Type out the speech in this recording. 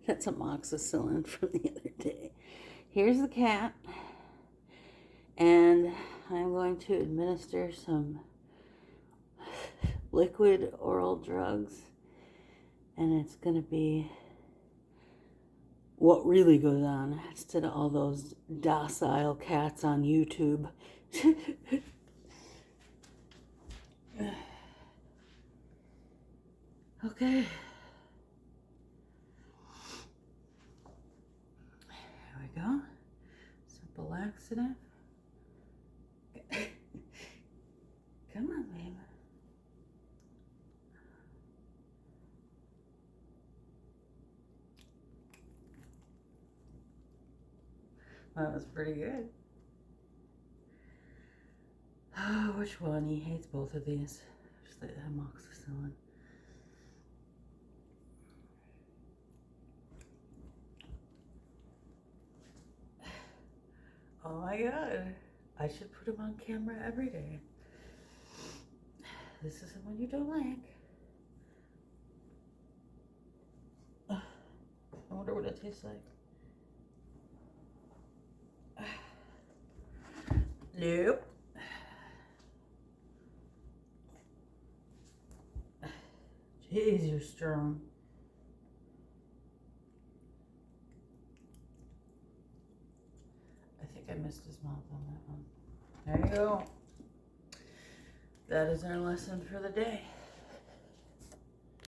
That's amoxicillin from the other day. Here's the cat. And I'm going to administer some liquid oral drugs. And it's going to be what really goes on instead of all those docile cats on YouTube. Okay. Here we go. Simple laxative. Come on, babe. That was pretty good. Oh, which one? He hates both of these. There's the amoxicillin. Oh my god. I should put him on camera every day. This is the one you don't like. I wonder what it tastes like. Nope. Jeez, you're strong. I think I missed his mouth on that one. There you go. That is our lesson for the day.